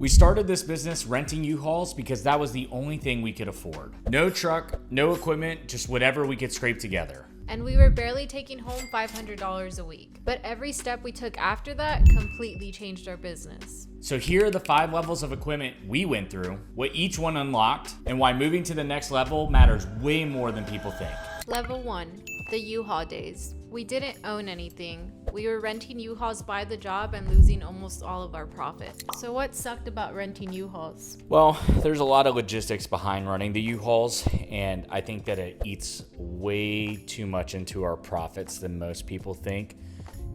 We started this business renting U-Hauls because that was the only thing we could afford. No truck, no equipment, just whatever we could scrape together. And we were barely taking home $500 a week. But every step we took after that completely changed our business. So here are the 5 levels of equipment we went through, what each one unlocked, and why moving to the next level matters way more than people think. Level 1, the U-Haul days. We didn't own anything. We were renting U-Hauls by the job and losing almost all of our profit. So what sucked about renting U-Hauls? Well, there's a lot of logistics behind running the U-Hauls, and I think that it eats way too much into our profits than most people think.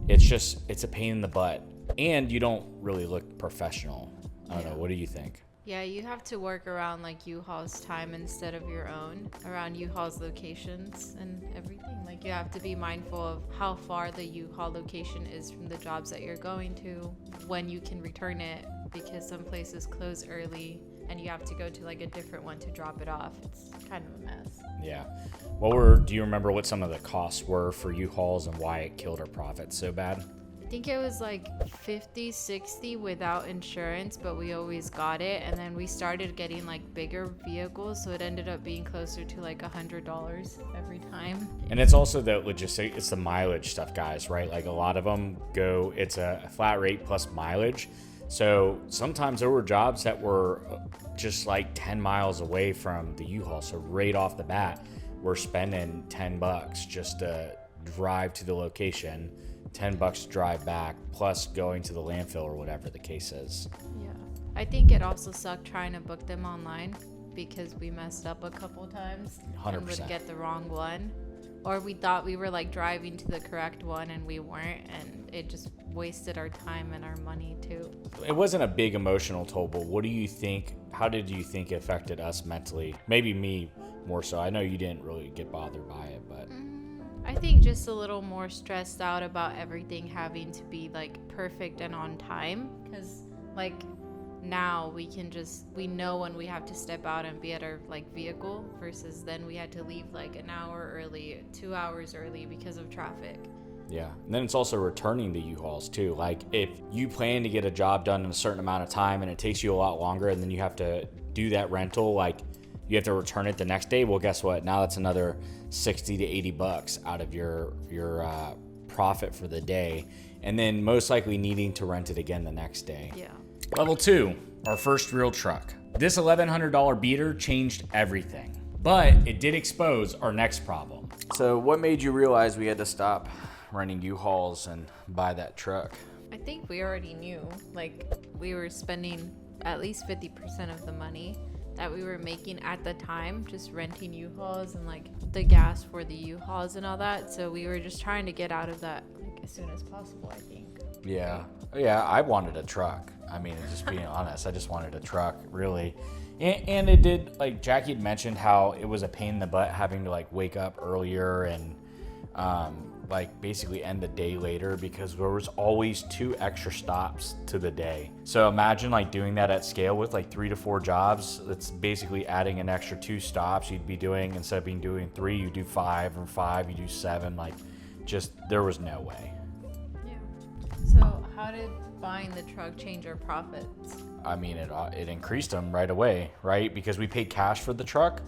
It's a pain in the butt, and you don't really look professional. I don't know, what do you think? Yeah, you have to work around like U-Haul's time instead of your own, around U-Haul's locations and everything. Like you have to be mindful of how far the U-Haul location is from the jobs that you're going to, when you can return it, because some places close early and you have to go to like a different one to drop it off. It's kind of a mess. Yeah. Do you remember what some of the costs were for U-Hauls and why it killed our profits so bad? I think it was like 50, 60 without insurance, but we always got it. And then we started getting like bigger vehicles, so it ended up being closer to like $100 every time. And it's also the logistics, it's the mileage stuff, guys, right? Like a lot of them it's a flat rate plus mileage. So sometimes there were jobs that were just like 10 miles away from the U-Haul. So right off the bat, we're spending $10 just to drive to the location. $10 to drive back, plus going to the landfill or whatever the case is. Yeah. I think it also sucked trying to book them online because we messed up a couple times 100%. And would get the wrong one. Or we thought we were like driving to the correct one and we weren't, and it just wasted our time and our money too. It wasn't a big emotional toll, but how did you think it affected us mentally? Maybe me more so. I know you didn't really get bothered by it, but... I think just a little more stressed out about everything having to be like perfect and on time, because like now we know when we have to step out and be at our like vehicle, versus then we had to leave like an hour early, 2 hours early because of traffic. Yeah, and then it's also returning the U-Hauls too. Like if you plan to get a job done in a certain amount of time and it takes you a lot longer, and then you have to do that rental, like you have to return it the next day. Well, guess what? Now that's another $60 to $80 out of your profit for the day, and then most likely needing to rent it again the next day. Yeah. Level 2, our first real truck. This $1,100 beater changed everything, but it did expose our next problem. So what made you realize we had to stop renting U-Hauls and buy that truck? I think we already knew, like we were spending at least 50% of the money that we were making at the time just renting U-Hauls and like the gas for the U-Hauls and all that. So we were just trying to get out of that like as soon as possible, I think. Yeah, I wanted a truck. I mean, just being honest, I just wanted a truck, really. And it did, like Jackie had mentioned, how it was a pain in the butt having to like wake up earlier and like basically end the day later, because there was always 2 extra stops to the day. So imagine like doing that at scale with like 3 to 4 jobs. It's basically adding an extra 2 stops you'd be doing. Instead of doing 3, you do 5, or 5 you do 7. Like just there was no way. Yeah. So how did buying the truck change our profits? I mean, it increased them right away, right? Because we paid cash for the truck,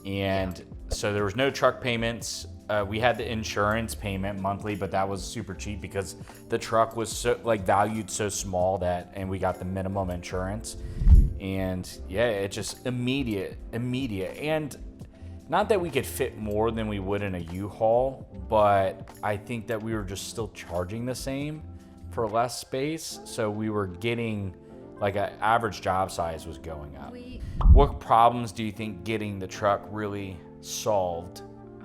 and so there was no truck payments. We had the insurance payment monthly, but that was super cheap because the truck was so like valued so small and we got the minimum insurance. And yeah, it just immediate. And not that we could fit more than we would in a U-Haul, but I think that we were just still charging the same for less space. So we were getting like an average job size was going up. What problems do you think getting the truck really solved?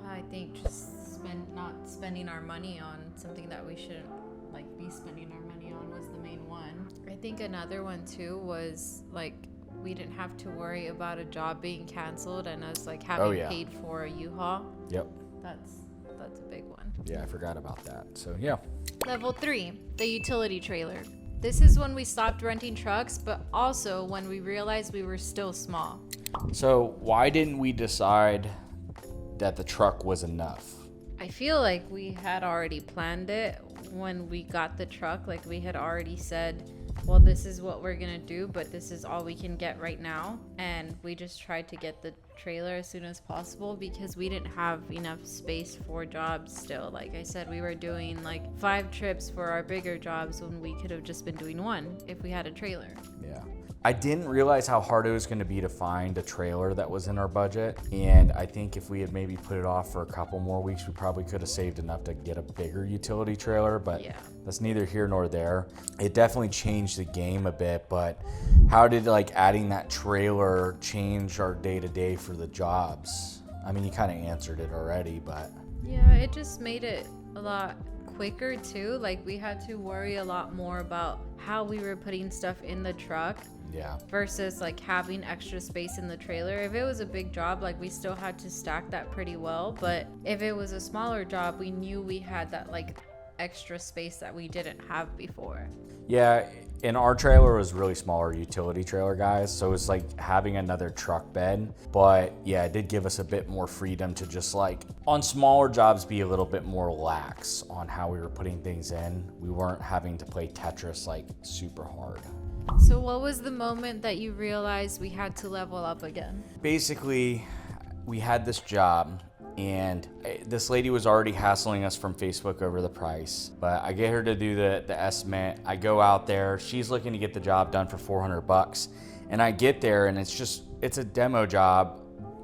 I think just not spending our money on something that we shouldn't like be spending our money on was the main one. I think another one too was like we didn't have to worry about a job being canceled and us like having paid for a U-Haul. Yep. That's a big one. Yeah, I forgot about that. So yeah. Level 3, the utility trailer. This is when we stopped renting trucks, but also when we realized we were still small. So why didn't we decide that the truck was enough? I feel like we had already planned it when we got the truck. Like we had already said well, this is what we're gonna do, but this is all we can get right now. And we just tried to get the trailer as soon as possible because we didn't have enough space for jobs still. Like I said, we were doing like 5 trips for our bigger jobs when we could have just been doing 1 if we had a trailer. Yeah. I didn't realize how hard it was going to be to find a trailer that was in our budget. And I think if we had maybe put it off for a couple more weeks, we probably could have saved enough to get a bigger utility trailer, but Yeah. that's neither here nor there. It definitely changed the game a bit, but how did like adding that trailer change our day to day for the jobs? I mean, you kind of answered it already, but. Yeah, it just made it a lot quicker too. Like we had to worry a lot more about how we were putting stuff in the truck. Yeah. Versus like having extra space in the trailer. If it was a big job, like we still had to stack that pretty well. But if it was a smaller job, we knew we had that like extra space that we didn't have before. Yeah, and our trailer was really smaller utility trailer, guys. So it was like having another truck bed. But yeah, it did give us a bit more freedom to just like on smaller jobs be a little bit more lax on how we were putting things in. We weren't having to play Tetris like super hard. So what was the moment that you realized we had to level up again? Basically, we had this job and this lady was already hassling us from Facebook over the price, but I get her to do the estimate. I go out there, she's looking to get the job done for $400, and I get there and it's a demo job.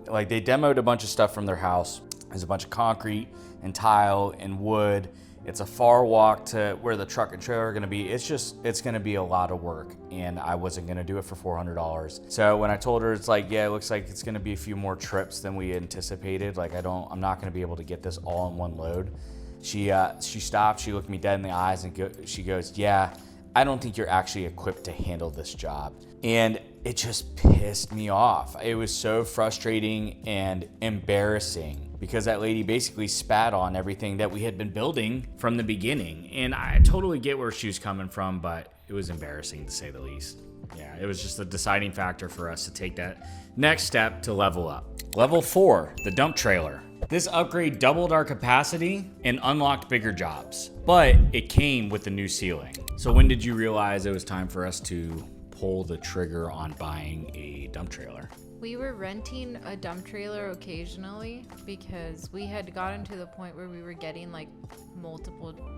Like they demoed a bunch of stuff from their house. There's a bunch of concrete and tile and wood. It's a far walk to where the truck and trailer are gonna be. It's gonna be a lot of work, and I wasn't gonna do it for $400. So when I told her, it's like, yeah, it looks like it's gonna be a few more trips than we anticipated. Like I'm not gonna be able to get this all in one load. She stopped, she looked me dead in the eyes and she goes, yeah, I don't think you're actually equipped to handle this job. And it just pissed me off. It was so frustrating and embarrassing because that lady basically spat on everything that we had been building from the beginning. And I totally get where she was coming from, but it was embarrassing to say the least. Yeah, it was just a deciding factor for us to take that next step to level up. Level 4, the dump trailer. This upgrade doubled our capacity and unlocked bigger jobs, but it came with the new ceiling. So when did you realize it was time for us to pull the trigger on buying a dump trailer? We were renting a dump trailer occasionally because we had gotten to the point where we were getting like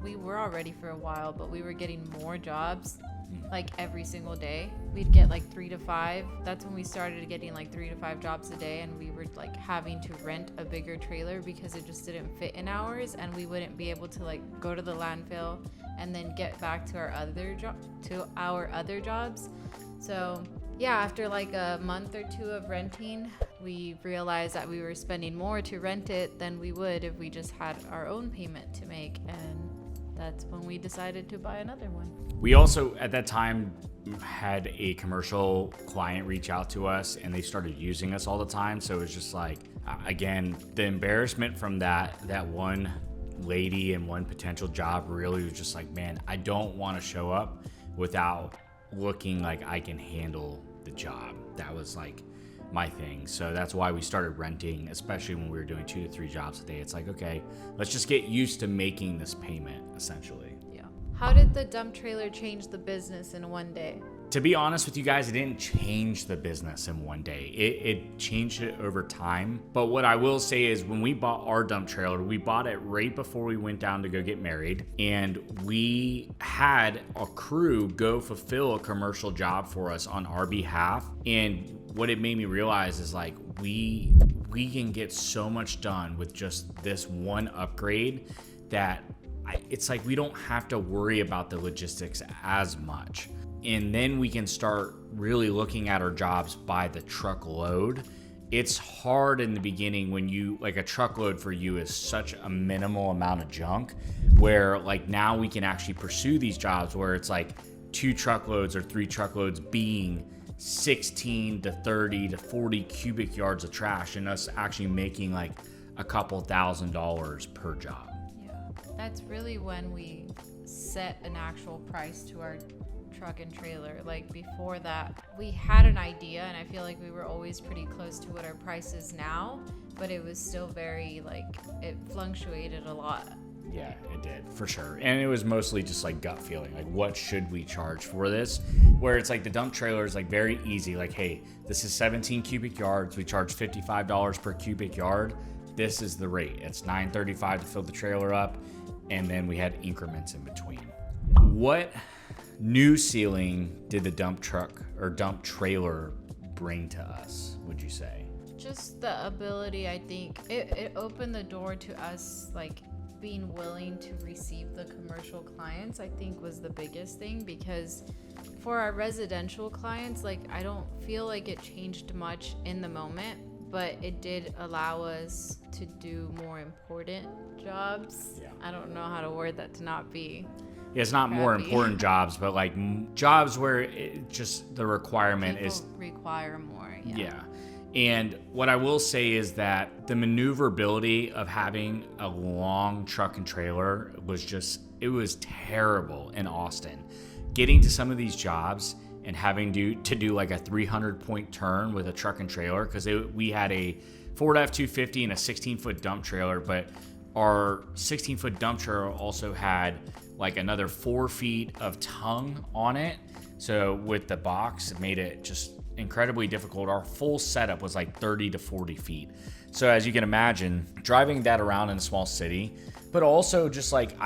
we were already for a while, but we were getting more jobs like every single day. We'd get like 3 to 5. That's when we started getting like 3 to 5 jobs a day, and we were like having to rent a bigger trailer because it just didn't fit in ours, and we wouldn't be able to like go to the landfill and then get back to our other jobs. So yeah, after like a month or 2 of renting, we realized that we were spending more to rent it than we would if we just had our own payment to make, and that's when we decided to buy another one. We also, at that time, had a commercial client reach out to us, and they started using us all the time. So it was just like, again, the embarrassment from that one lady and one potential job really was just like, man, I don't want to show up without looking like I can handle the job. That was like my thing. So that's why we started renting, especially when we were doing 2 to 3 jobs a day. It's like, okay, let's just get used to making this payment, essentially. Yeah. How did the dump trailer change the business in one day? To be honest with you guys, it didn't change the business in one day. It changed it over time. But what I will say is when we bought our dump trailer, we bought it right before we went down to go get married. And we had a crew go fulfill a commercial job for us on our behalf. And what it made me realize is like, we can get so much done with just this one upgrade that it's like we don't have to worry about the logistics as much. And then we can start really looking at our jobs by the truckload. It's hard in the beginning when you, like a truckload for you is such a minimal amount of junk, where like now we can actually pursue these jobs where it's like 2 truckloads or 3 truckloads being 16 to 30 to 40 cubic yards of trash, and us actually making like a couple $1,000s per job. Yeah, that's really when we set an actual price to our truck and trailer. Like before that, we had an idea, and I feel like we were always pretty close to what our price is now, but it was still very like, it fluctuated a lot. Yeah, it did, for sure. And it was mostly just like gut feeling, like what should we charge for this? Where it's like the dump trailer is like very easy. Like, hey, this is 17 cubic yards. We charge $55 per cubic yard. This is the rate. It's $9.35 to fill the trailer up. And then we had increments in between. What new ceiling did the dump truck or dump trailer bring to us, would you say? Just the ability, I think it opened the door to us like being willing to receive the commercial clients, I think was the biggest thing, because for our residential clients, like I don't feel like it changed much in the moment, but it did allow us to do more important jobs. Yeah. I don't know how to word that to not be Yeah, it's not more crappy. important jobs, but like jobs where it just the requirement People is require more. yeah. And what I will say is that the maneuverability of having a long truck and trailer was it was terrible in Austin. Getting to some of these jobs and having to do like a 300-point turn with a truck and trailer, because we had a Ford F-250 and a 16-foot dump trailer, but our 16-foot dump trailer also had like another 4 feet of tongue on it. So with the box, it made it just incredibly difficult. Our full setup was like 30 to 40 feet. So as you can imagine, driving that around in a small city, but also just like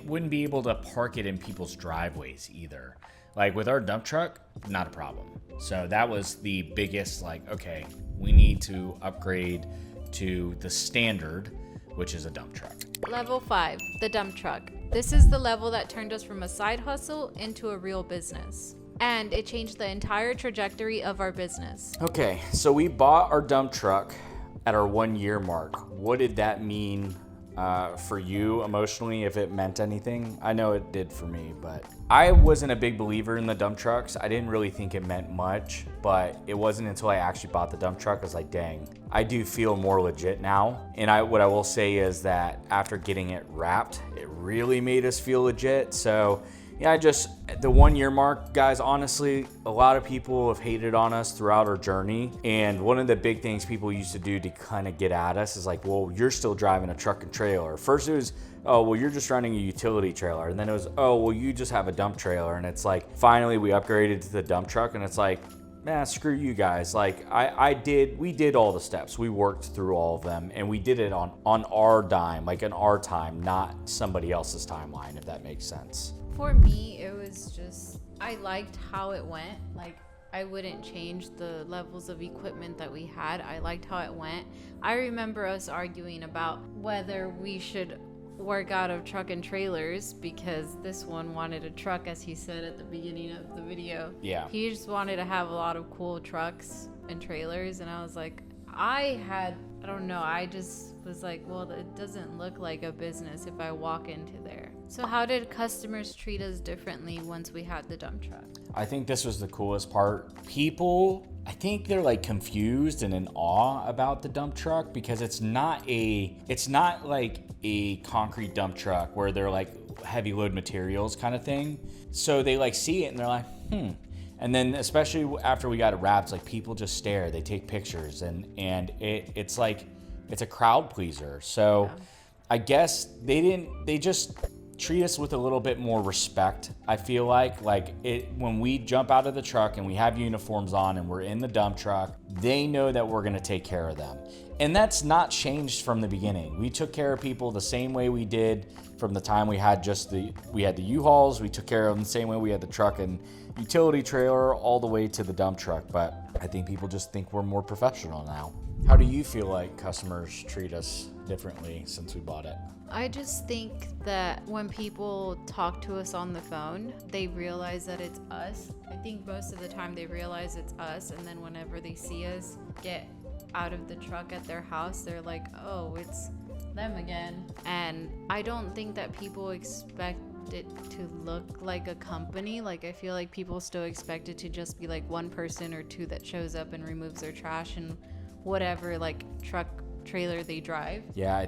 wouldn't be able to park it in people's driveways either. Like with our dump truck, not a problem. So that was the biggest, like, okay, we need to upgrade to the standard, which is a dump truck. Level 5, the dump truck. This is the level that turned us from a side hustle into a real business. And it changed the entire trajectory of our business. Okay, so we bought our dump truck at our 1 year mark. What did that mean for you emotionally, if it meant anything? I know it did for me, but I wasn't a big believer in the dump trucks. I didn't really think it meant much, but it wasn't until I actually bought the dump truck I was like, dang, I do feel more legit now. And what I will say is that after getting it wrapped, it really made us feel legit. So yeah, the 1 year mark, guys, honestly, a lot of people have hated on us throughout our journey. And one of the big things people used to do to kind of get at us is like, well, you're still driving a truck and trailer. First it was, oh, well, you're just running a utility trailer. And then it was, oh, well, you just have a dump trailer. And it's like, finally we upgraded to the dump truck, and it's like, man, screw you guys. Like we did all the steps. We worked through all of them, and we did it on our dime, like in our time, not somebody else's timeline, if that makes sense. For me, it was just, I liked how it went. Like, I wouldn't change the levels of equipment that we had. I liked how it went. I remember us arguing about whether we should work out of truck and trailers, because this one wanted a truck, as he said at the beginning of the video. Yeah. He just wanted to have a lot of cool trucks and trailers, and I was like, I don't know, I just was like, well, it doesn't look like a business if I walk into there. So how did customers treat us differently once we had the dump truck? I think this was the coolest part. People, I think they're like confused and in awe about the dump truck, because it's not like a concrete dump truck where they're like heavy load materials kind of thing. So they like see it and they're like, And then especially after we got it wrapped, like people just stare, they take pictures, and it's like, it's a crowd pleaser. So yeah. I guess they just treat us with a little bit more respect. I feel like when we jump out of the truck and we have uniforms on and we're in the dump truck, they know that we're gonna take care of them. And that's not changed from the beginning. We took care of people the same way we did from the time we had the U-Hauls. We took care of them the same way we had the truck and utility trailer, all the way to the dump truck. But I think people just think we're more professional now. How do you feel like customers treat us differently since we bought it? I just think that when people talk to us on the phone, they realize that it's us. I think most of the time they realize it's us, and then whenever they see us get out of the truck at their house, they're like, oh, it's them again. And I don't think that people expect it to look like a company. Like, I feel like people still expect it to just be like one person or two that shows up and removes their trash and whatever like truck trailer they drive. They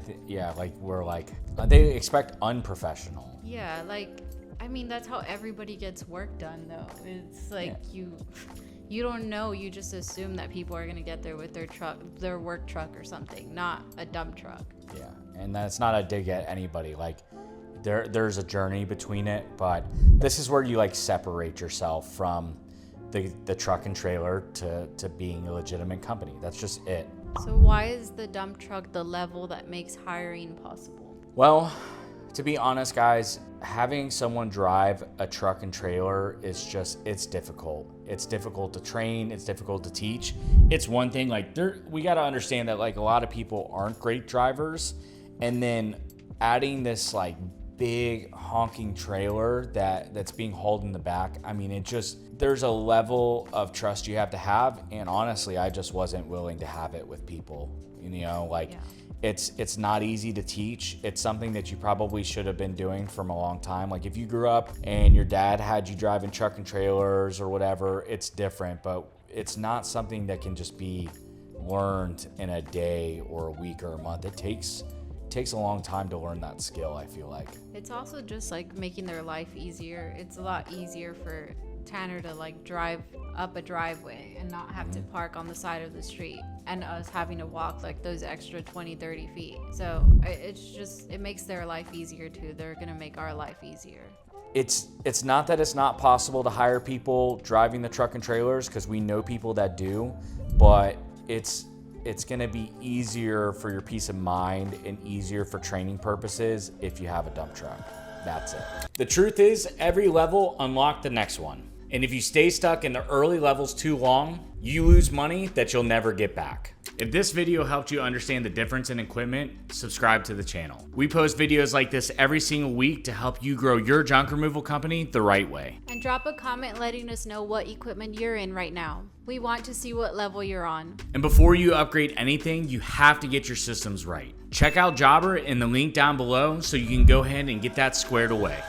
expect unprofessional. Yeah, like, I mean, that's how everybody gets work done though. It's like, you don't know, you just assume that people are gonna get there with their work truck or something, not a dump truck. Yeah, and that's not a dig at anybody. Like, there's a journey between it, but this is where you like separate yourself from the truck and trailer to being a legitimate company. That's just it. So why is the dump truck the level that makes hiring possible? Well, to be honest, guys, having someone drive a truck and trailer is just, it's difficult. It's difficult to train. It's difficult to teach. It's one thing, like we got to understand that like a lot of people aren't great drivers. And then adding this like big honking trailer that's being hauled in the back. I mean, there's a level of trust you have to have. And honestly, I just wasn't willing to have it with people, Yeah. It's not easy to teach. It's something that you probably should have been doing from a long time. Like if you grew up and your dad had you driving truck and trailers or whatever, it's different, but it's not something that can just be learned in a day or a week or a month. It takes a long time to learn that skill, I feel like. It's also just like making their life easier. It's a lot easier for Tanner to like drive up a driveway and not have to park on the side of the street, and us having to walk like those extra 20-30 feet. So it makes their life easier too. They're gonna make our life easier. It's not that it's not possible to hire people driving the truck and trailers, because we know people that do, but it's gonna be easier for your peace of mind and easier for training purposes if you have a dump truck. That's it. The truth is, every level unlock the next one. And if you stay stuck in the early levels too long, you lose money that you'll never get back. If this video helped you understand the difference in equipment, subscribe to the channel. We post videos like this every single week to help you grow your junk removal company the right way. And drop a comment letting us know what equipment you're in right now. We want to see what level you're on. And before you upgrade anything, you have to get your systems right. Check out Jobber in the link down below so you can go ahead and get that squared away.